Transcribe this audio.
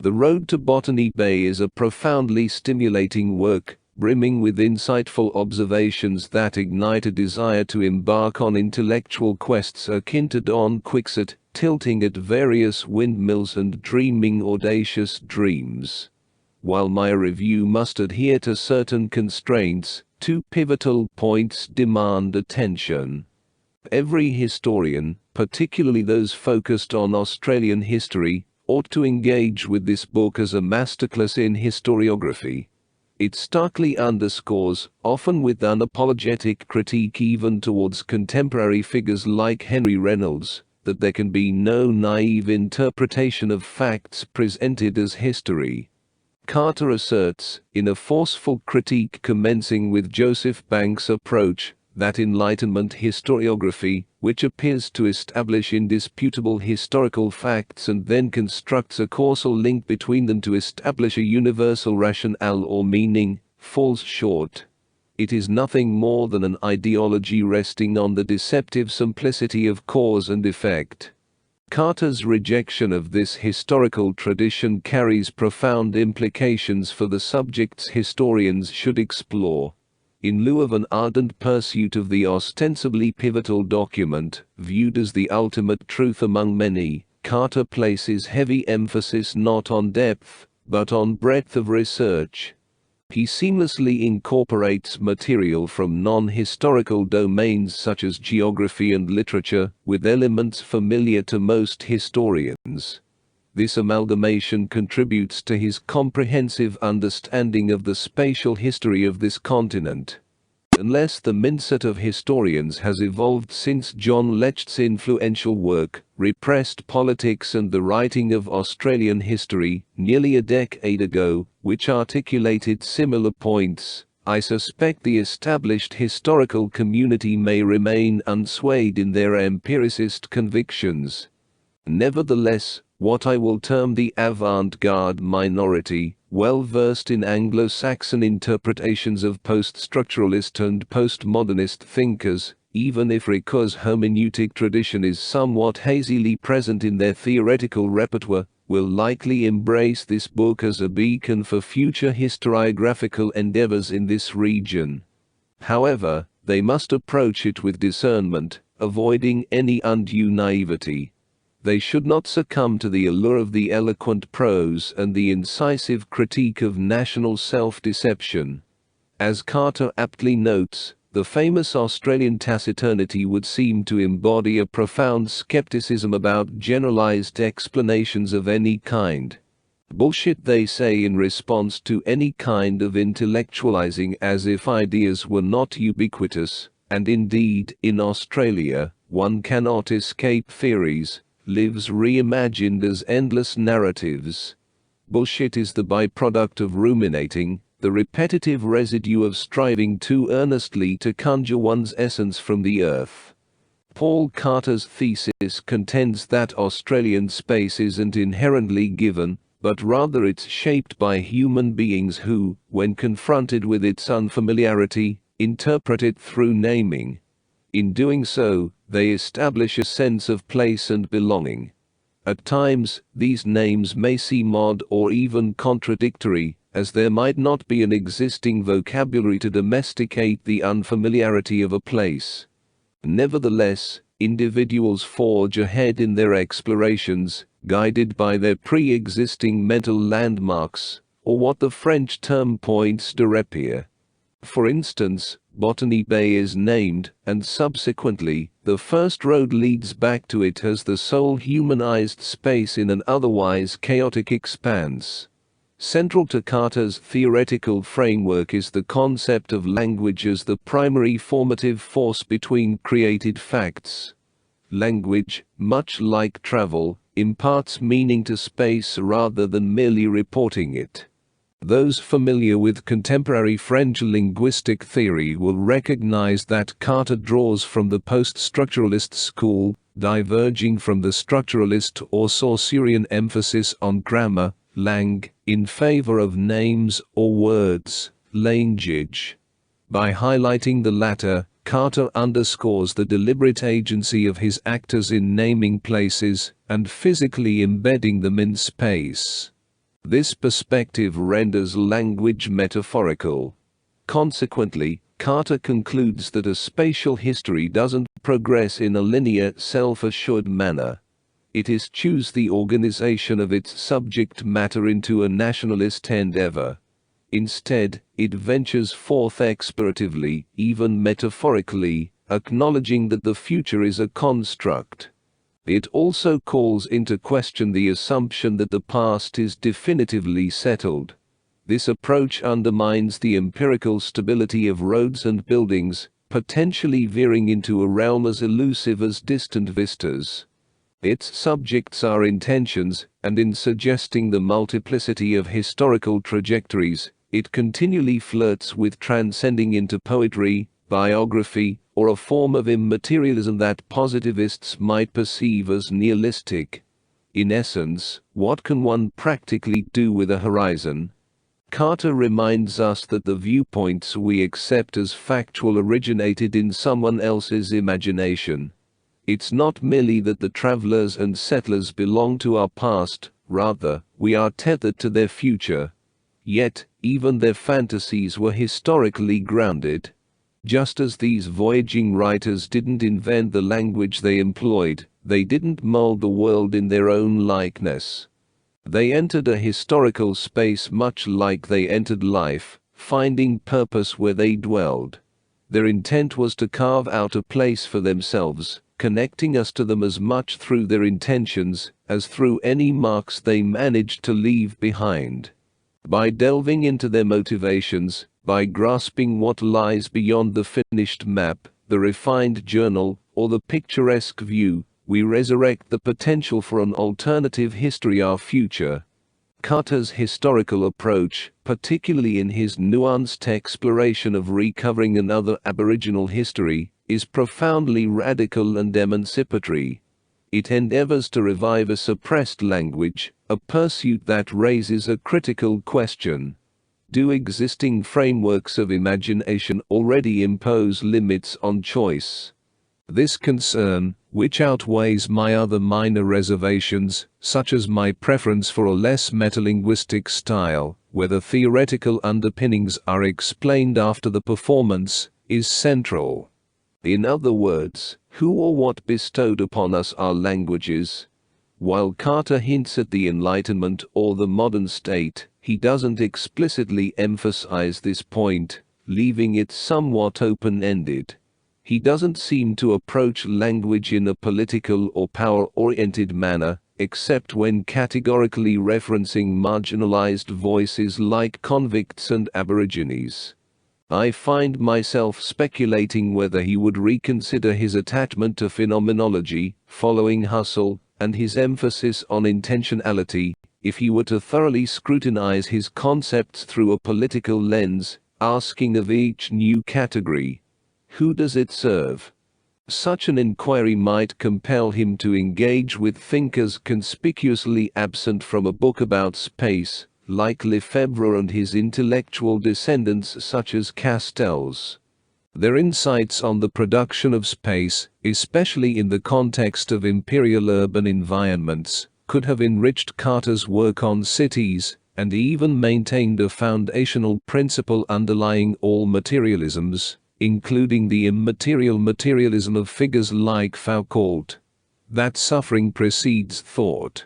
The Road to Botany Bay is a profoundly stimulating work, brimming with insightful observations that ignite a desire to embark on intellectual quests akin to Don Quixote, tilting at various windmills and dreaming audacious dreams. While my review must adhere to certain constraints, two pivotal points demand attention. Every historian, particularly those focused on Australian history, ought to engage with this book as a masterclass in historiography. It starkly underscores, often with unapologetic critique even towards contemporary figures like Henry Reynolds, that there can be no naive interpretation of facts presented as history. Carter asserts, in a forceful critique commencing with Joseph Banks' approach, that Enlightenment historiography, which appears to establish indisputable historical facts and then constructs a causal link between them to establish a universal rationale or meaning, falls short. It is nothing more than an ideology resting on the deceptive simplicity of cause and effect. Carter's rejection of this historical tradition carries profound implications for the subjects historians should explore. In lieu of an ardent pursuit of the ostensibly pivotal document, viewed as the ultimate truth among many, Carter places heavy emphasis not on depth, but on breadth of research. He seamlessly incorporates material from non-historical domains such as geography and literature, with elements familiar to most historians. This amalgamation contributes to his comprehensive understanding of the spatial history of this continent. Unless the mindset of historians has evolved since John Lecht's influential work, Repressed Politics and the Writing of Australian History, nearly a decade ago, which articulated similar points, I suspect the established historical community may remain unswayed in their empiricist convictions. Nevertheless, what I will term the avant-garde minority, well versed in Anglo-Saxon interpretations of post-structuralist and postmodernist thinkers, even if Ricoeur's hermeneutic tradition is somewhat hazily present in their theoretical repertoire, will likely embrace this book as a beacon for future historiographical endeavors in this region. However, they must approach it with discernment, avoiding any undue naivety. They should not succumb to the allure of the eloquent prose and the incisive critique of national self-deception. As Carter aptly notes, the famous Australian taciturnity would seem to embody a profound skepticism about generalized explanations of any kind. Bullshit, they say in response to any kind of intellectualizing, as if ideas were not ubiquitous, and indeed, in Australia, one cannot escape theories, lives reimagined as endless narratives. Bullshit is the byproduct of ruminating, the repetitive residue of striving too earnestly to conjure one's essence from the earth. Paul Carter's thesis contends that Australian space isn't inherently given, but rather it's shaped by human beings who, when confronted with its unfamiliarity, interpret it through naming. In doing so, they establish a sense of place and belonging. At times, these names may seem odd or even contradictory, as there might not be an existing vocabulary to domesticate the unfamiliarity of a place. Nevertheless, individuals forge ahead in their explorations, guided by their pre-existing mental landmarks, or what the French term points de repère. For instance, Botany Bay is named, and subsequently, the first road leads back to it as the sole humanized space in an otherwise chaotic expanse. Central to Carter's theoretical framework is the concept of language as the primary formative force between created facts. Language, much like travel, imparts meaning to space rather than merely reporting it. Those familiar with contemporary French linguistic theory will recognize that Carter draws from the post-structuralist school, diverging from the structuralist or Saussurean emphasis on grammar, langue, in favor of names or words, language. By highlighting the latter, Carter underscores the deliberate agency of his actors in naming places and physically embedding them in space. This perspective renders language metaphorical. Consequently, Carter concludes that a spatial history doesn't progress in a linear, self-assured manner. It eschews the organization of its subject matter into a nationalist endeavor. Instead, it ventures forth exploratively, even metaphorically, acknowledging that the future is a construct. It also calls into question the assumption that the past is definitively settled. This approach undermines the empirical stability of roads and buildings, potentially veering into a realm as elusive as distant vistas. Its subjects are intentions, and in suggesting the multiplicity of historical trajectories, it continually flirts with transcending into poetry, biography, or a form of immaterialism that positivists might perceive as nihilistic. In essence, what can one practically do with a horizon? Carter reminds us that the viewpoints we accept as factual originated in someone else's imagination. It's not merely that the travelers and settlers belong to our past, rather, we are tethered to their future. Yet, even their fantasies were historically grounded. Just as these voyaging writers didn't invent the language they employed, they didn't mold the world in their own likeness. They entered a historical space much like they entered life, finding purpose where they dwelled. Their intent was to carve out a place for themselves, connecting us to them as much through their intentions as through any marks they managed to leave behind. By delving into their motivations, by grasping what lies beyond the finished map, the refined journal, or the picturesque view, we resurrect the potential for an alternative history, our future. Carter's historical approach, particularly in his nuanced exploration of recovering another Aboriginal history, is profoundly radical and emancipatory. It endeavors to revive a suppressed language, a pursuit that raises a critical question. Do existing frameworks of imagination already impose limits on choice? This concern, which outweighs my other minor reservations, such as my preference for a less metalinguistic style, where the theoretical underpinnings are explained after the performance, is central. In other words, who or what bestowed upon us our languages? While Carter hints at the Enlightenment or the modern state, he doesn't explicitly emphasize this point, leaving it somewhat open-ended. He doesn't seem to approach language in a political or power-oriented manner, except when categorically referencing marginalized voices like convicts and Aborigines. I find myself speculating whether he would reconsider his attachment to phenomenology, following Husserl, and his emphasis on intentionality, if he were to thoroughly scrutinize his concepts through a political lens, asking of each new category, who does it serve? Such an inquiry might compel him to engage with thinkers conspicuously absent from a book about space, like Lefebvre and his intellectual descendants such as Castells. Their insights on the production of space, especially in the context of imperial urban environments, could have enriched Carter's work on cities, and even maintained a foundational principle underlying all materialisms, including the immaterial materialism of figures like Foucault. That suffering precedes thought.